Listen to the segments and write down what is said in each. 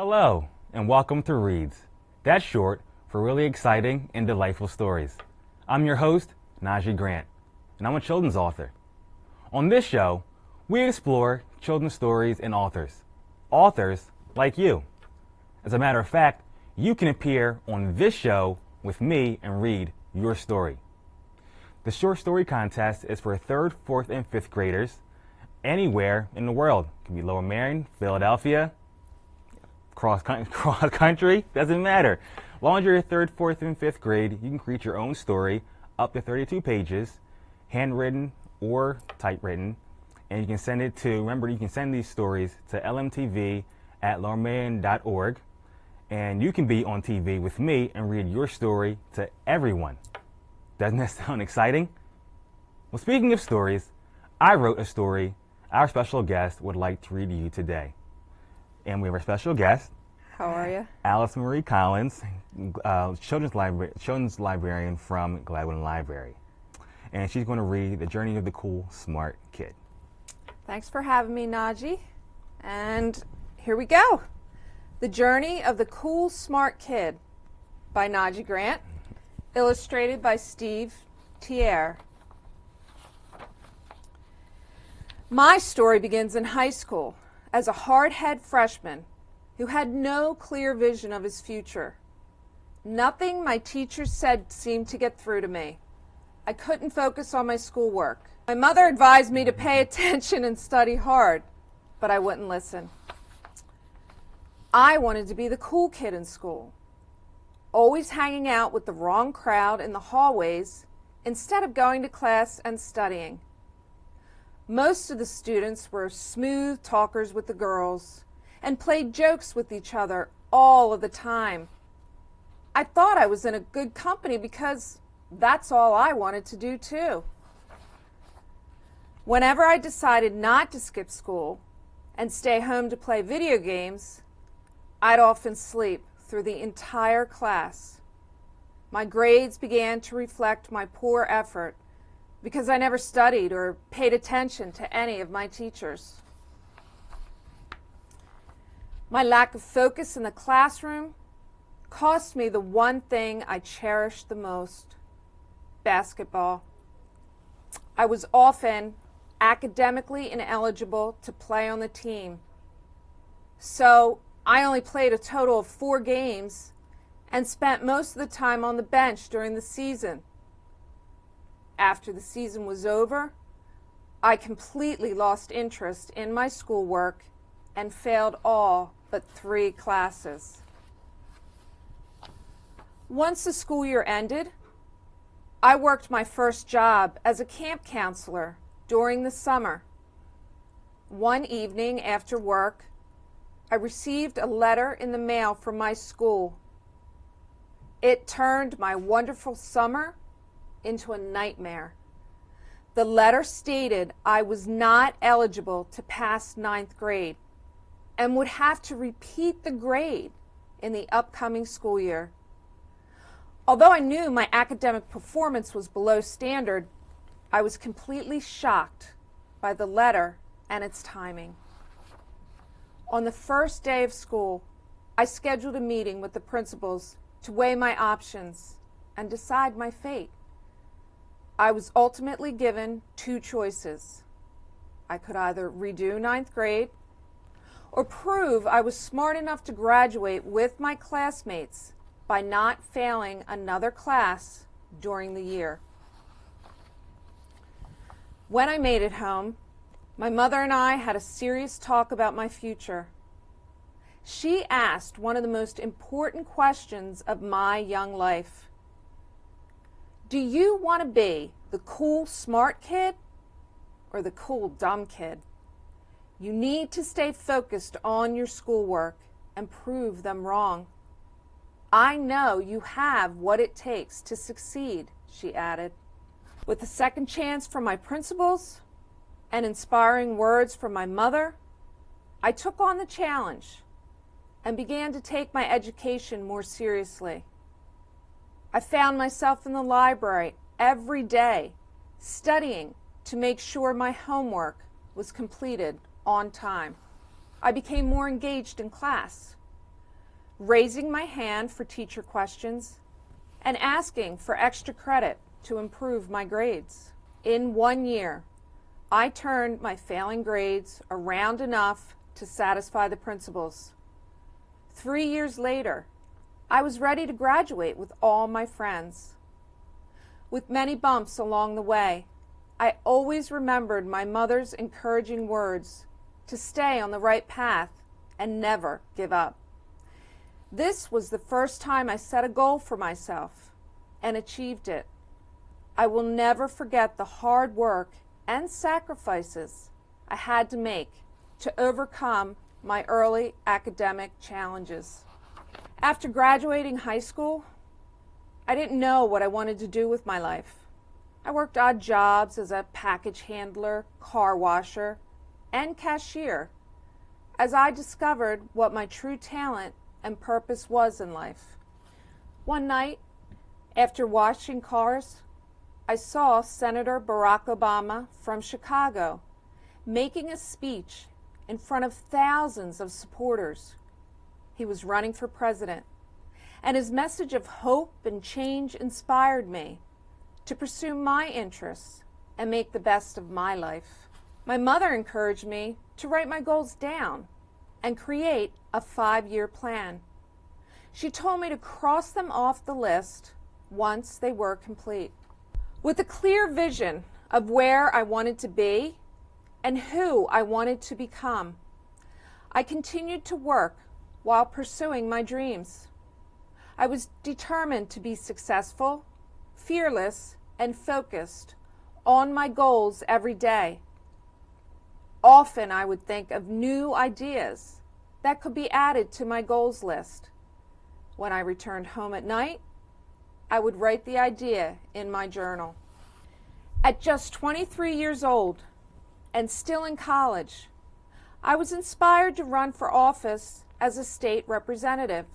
Hello, and welcome to Reads. That's short for really exciting and delightful stories. I'm your host, Nahjee Grant, and I'm a children's author. On this show, we explore children's stories and authors like you. As a matter of fact, you can appear on this show with me and read your story. The short story contest is for 3rd, 4th, and 5th graders anywhere in the world. It can be Lower Merion, Philadelphia, cross country, doesn't matter. As long as you're 3rd, 4th, and 5th grade, you can create your own story up to 32 pages, handwritten or typewritten, and you can send it to, remember, you can send these stories to lmtv@lowermerion.org, and you can be on TV with me and read your story to everyone. Doesn't that sound exciting? Well, speaking of stories, I wrote a story our special guest would like to read to you today. And we have our special guest. How are you? Alice Marie Collins, children's librarian from Gladwin Library. And she's going to read The Journey of the Cool, Smart Kid. Thanks for having me, Nahjee. And here we go. The Journey of the Cool, Smart Kid by Nahjee Grant, illustrated by Steve Tier. My story begins in high school as a hard-head freshman who had no clear vision of his future. Nothing my teachers said seemed to get through to me. I couldn't focus on my schoolwork. My mother advised me to pay attention and study hard, but I wouldn't listen. I wanted to be the cool kid in school, always hanging out with the wrong crowd in the hallways instead of going to class and studying. Most of the students were smooth talkers with the girls and played jokes with each other all of the time. I thought I was in a good company because that's all I wanted to do too. Whenever I decided not to skip school and stay home to play video games, I'd often sleep through the entire class. My grades began to reflect my poor effort because I never studied or paid attention to any of my teachers. My lack of focus in the classroom cost me the one thing I cherished the most: basketball. I was often academically ineligible to play on the team, so I only played a total of 4 games and spent most of the time on the bench during the season. After the season was over, I completely lost interest in my schoolwork and failed all but 3 classes. Once the school year ended, I worked my first job as a camp counselor during the summer. One evening after work, I received a letter in the mail from my school. It turned my wonderful summer into a nightmare. The letter stated I was not eligible to pass 9th grade and would have to repeat the grade in the upcoming school year. Although I knew my academic performance was below standard, I was completely shocked by the letter and its timing. On the first day of school, I scheduled a meeting with the principals to weigh my options and decide my fate. I was ultimately given 2 choices. I could either redo 9th grade or prove I was smart enough to graduate with my classmates by not failing another class during the year. When I made it home, my mother and I had a serious talk about my future. She asked one of the most important questions of my young life. Do you want to be the cool, smart kid or the cool, dumb kid? You need to stay focused on your schoolwork and prove them wrong. I know you have what it takes to succeed, she added. With a second chance from my principals and inspiring words from my mother, I took on the challenge and began to take my education more seriously. I found myself in the library every day, studying to make sure my homework was completed on time. I became more engaged in class, raising my hand for teacher questions, and asking for extra credit to improve my grades. In 1 year, I turned my failing grades around enough to satisfy the principals. 3 years later, I was ready to graduate with all my friends. With many bumps along the way, I always remembered my mother's encouraging words to stay on the right path and never give up. This was the first time I set a goal for myself and achieved it. I will never forget the hard work and sacrifices I had to make to overcome my early academic challenges. After graduating high school, I didn't know what I wanted to do with my life. I worked odd jobs as a package handler, car washer, and cashier as I discovered what my true talent and purpose was in life. One night, after washing cars, I saw Senator Barack Obama from Chicago making a speech in front of thousands of supporters. He was running for president, and his message of hope and change inspired me to pursue my interests and make the best of my life. My mother encouraged me to write my goals down and create a 5-year plan. She told me to cross them off the list once they were complete. With a clear vision of where I wanted to be and who I wanted to become, I continued to work while pursuing my dreams. I was determined to be successful, fearless, and focused on my goals every day. Often I would think of new ideas that could be added to my goals list. When I returned home at night, I would write the idea in my journal. At just 23 years old and still in college, I was inspired to run for office as a state representative,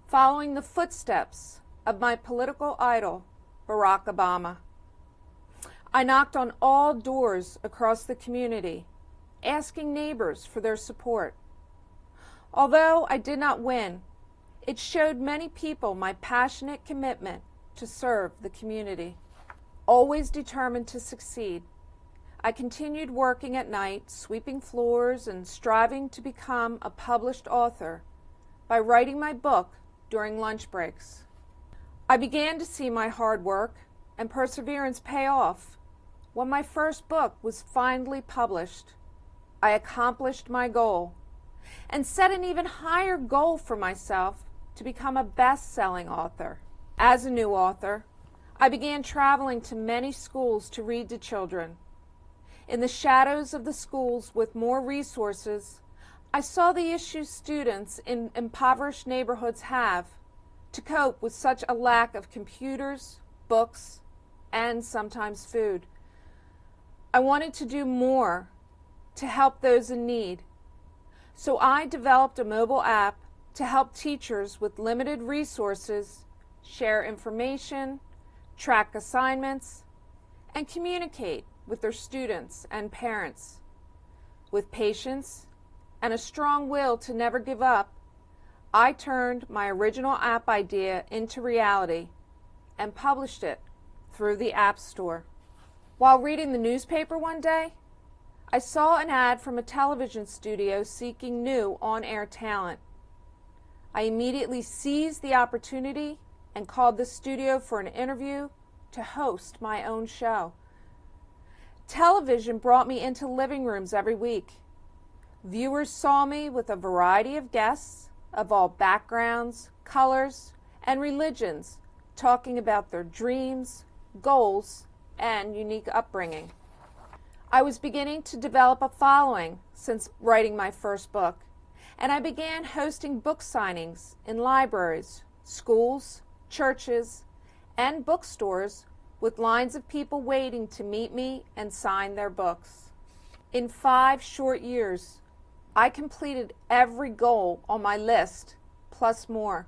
following the footsteps of my political idol, Barack Obama. I knocked on all doors across the community, asking neighbors for their support. Although I did not win, it showed many people my passionate commitment to serve the community. Always determined to succeed, I continued working at night, sweeping floors and striving to become a published author by writing my book during lunch breaks. I began to see my hard work and perseverance pay off when my first book was finally published. I accomplished my goal and set an even higher goal for myself to become a best-selling author. As a new author, I began traveling to many schools to read to children. In the shadows of the schools with more resources, I saw the issues students in impoverished neighborhoods have to cope with such a lack of computers, books, and sometimes food. I wanted to do more to help those in need, so I developed a mobile app to help teachers with limited resources share information, track assignments, and communicate with their students and parents. With patience and a strong will to never give up, I turned my original app idea into reality and published it through the App Store. While reading the newspaper one day, I saw an ad from a television studio seeking new on-air talent. I immediately seized the opportunity and called the studio for an interview to host my own show. Television brought me into living rooms every week. Viewers saw me with a variety of guests of all backgrounds, colors, and religions talking about their dreams, goals, and unique upbringing. I was beginning to develop a following since writing my first book, and I began hosting book signings in libraries, schools, churches, and bookstores with lines of people waiting to meet me and sign their books. In 5 short years, I completed every goal on my list, plus more.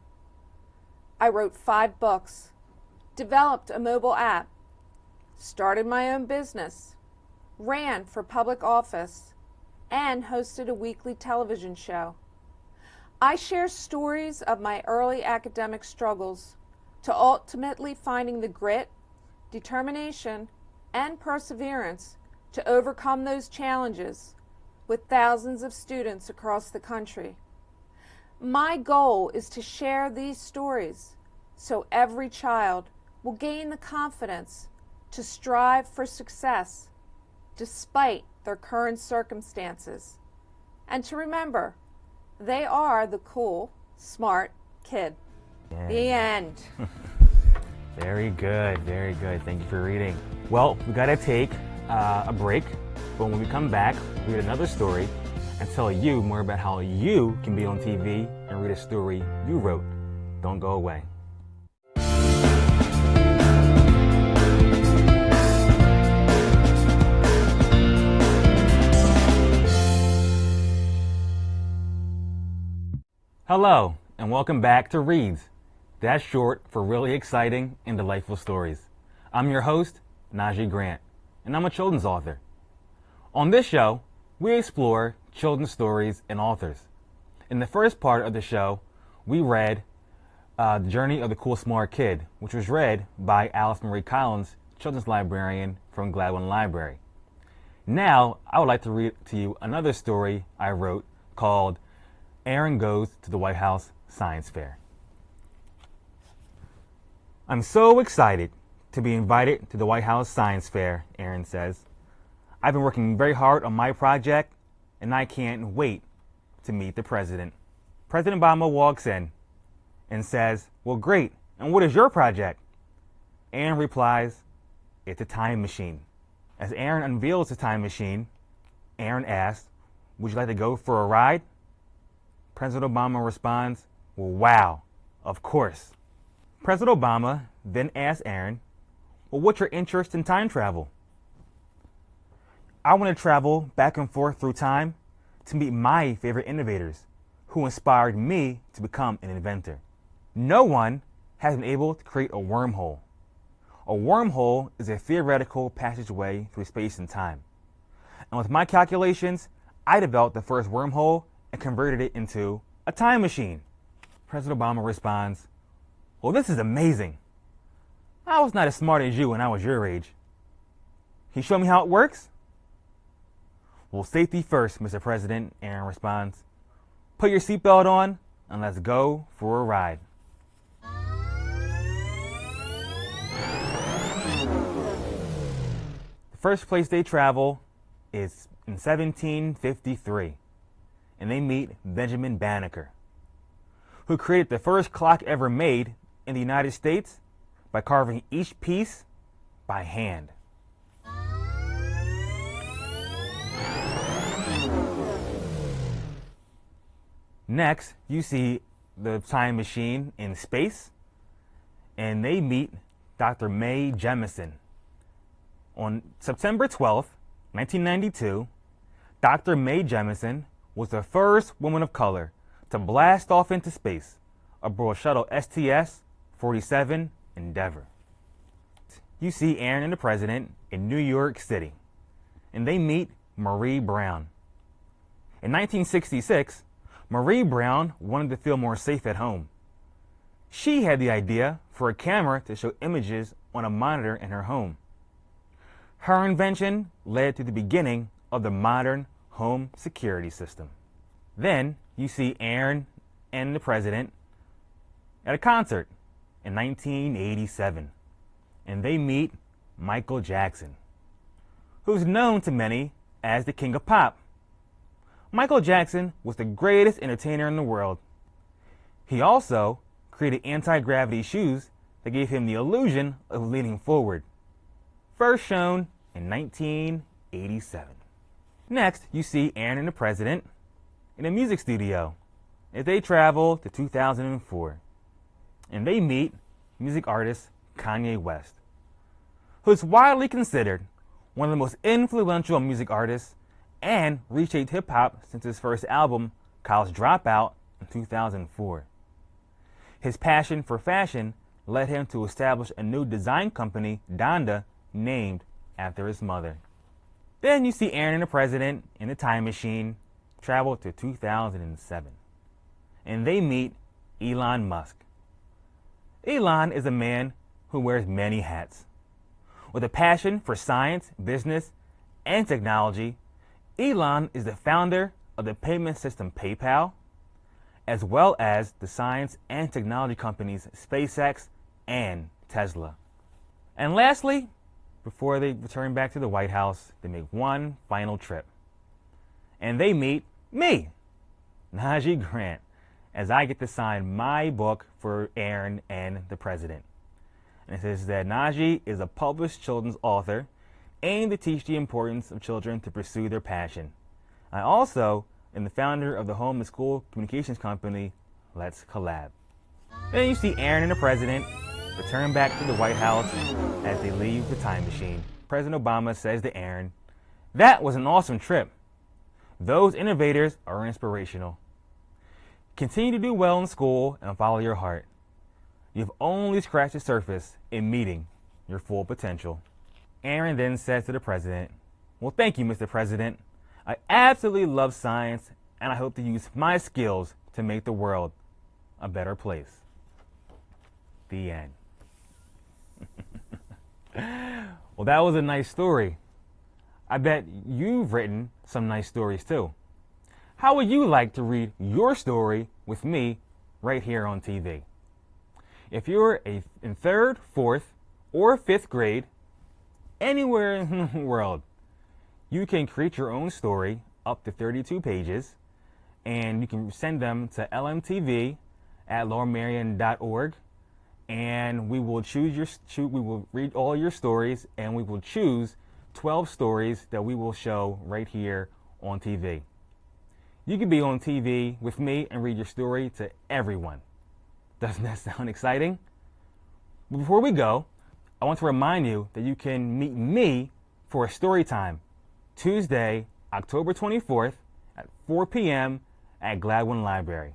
I wrote 5 books, developed a mobile app, started my own business, ran for public office, and hosted a weekly television show. I share stories of my early academic struggles to ultimately finding the grit, determination, and perseverance to overcome those challenges with thousands of students across the country. My goal is to share these stories so every child will gain the confidence to strive for success despite their current circumstances, and to remember they are the cool, smart kid. The end. Very good, very good. Thank you for reading. Well, we gotta take a break, but when we come back, we'll read another story and tell you more about how you can be on TV and read a story you wrote. Don't go away. Hello, and welcome back to Reads. That's short for really exciting and delightful stories. I'm your host, Nahjee Grant, and I'm a children's author. On this show, we explore children's stories and authors. In the first part of the show, we read The Journey of the Cool Smart Kid, which was read by Alice Marie Collins, children's librarian from Gladwin Library. Now, I would like to read to you another story I wrote called Aaron Goes to the White House Science Fair. I'm so excited to be invited to the White House Science Fair, Aaron says. I've been working very hard on my project, and I can't wait to meet the president. President Obama walks in and says, well, great, and what is your project? Aaron replies, it's a time machine. As Aaron unveils the time machine, Aaron asks, would you like to go for a ride? President Obama responds, well, wow, of course. President Obama then asks Aaron, well, what's your interest in time travel? I want to travel back and forth through time to meet my favorite innovators who inspired me to become an inventor. No one has been able to create a wormhole. A wormhole is a theoretical passageway through space and time. And with my calculations, I developed the first wormhole and converted it into a time machine. President Obama responds, well, this is amazing. I was not as smart as you when I was your age. Can you show me how it works? Well, safety first, Mr. President, Aaron responds. Put your seatbelt on and let's go for a ride. The first place they travel is in 1753, and they meet Benjamin Banneker, who created the first clock ever made in the United States by carving each piece by hand. Next, you see the time machine in space, and they meet Dr. Mae Jemison. On September 12th, 1992, Dr. Mae Jemison was the first woman of color to blast off into space aboard shuttle STS-47 Endeavour. You see Aaron and the President in New York City, and they meet Marie Brown. In 1966, Marie Brown wanted to feel more safe at home. She had the idea for a camera to show images on a monitor in her home. Her invention led to the beginning of the modern home security system. Then you see Aaron and the President at a concert in 1987, and they meet Michael Jackson, who's known to many as the King of Pop. Michael Jackson was the greatest entertainer in the world. He also created anti-gravity shoes that gave him the illusion of leaning forward, first shown in 1987. Next, you see Aaron and the President in a music studio as they travel to 2004, and they meet music artist Kanye West, who is widely considered one of the most influential music artists and reshaped hip-hop since his first album, College Dropout, in 2004. His passion for fashion led him to establish a new design company, Donda, named after his mother. Then you see Aaron and the President in a time machine travel to 2007. and they meet Elon Musk. Elon is a man who wears many hats. With a passion for science, business, and technology, Elon is the founder of the payment system PayPal, as well as the science and technology companies SpaceX and Tesla. And lastly, before they return back to the White House, they make one final trip. And they meet me, Nahjee Grant, as I get to sign my book for Aaron and the President. And it says that Nahjee is a published children's author aimed to teach the importance of children to pursue their passion. I also am the founder of the home and school communications company, Let's Collab. Then you see Aaron and the President return back to the White House as they leave the time machine. President Obama says to Aaron, "That was an awesome trip. Those innovators are inspirational. Continue to do well in school and follow your heart. You've only scratched the surface in meeting your full potential." Aaron then says to the President, "Well, thank you, Mr. President. I absolutely love science, and I hope to use my skills to make the world a better place." The end. Well, that was a nice story. I bet you've written some nice stories too. How would you like to read your story with me right here on TV? If you're in 3rd, 4th, or 5th grade, anywhere in the world, you can create your own story up to 32 pages, and you can send them to lmtv@lowermerion.org, and we will we will read all your stories, and we will choose 12 stories that we will show right here on TV. You can be on TV with me and read your story to everyone. Doesn't that sound exciting? Before we go, I want to remind you that you can meet me for a story time Tuesday, October 24th at 4 p.m. at Gladwin Library.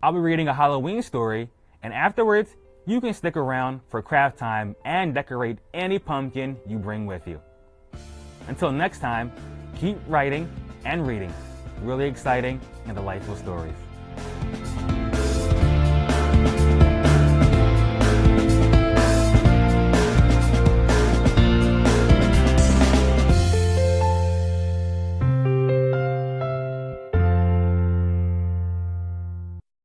I'll be reading a Halloween story, and afterwards, you can stick around for craft time and decorate any pumpkin you bring with you. Until next time, keep writing and reading really exciting and delightful stories.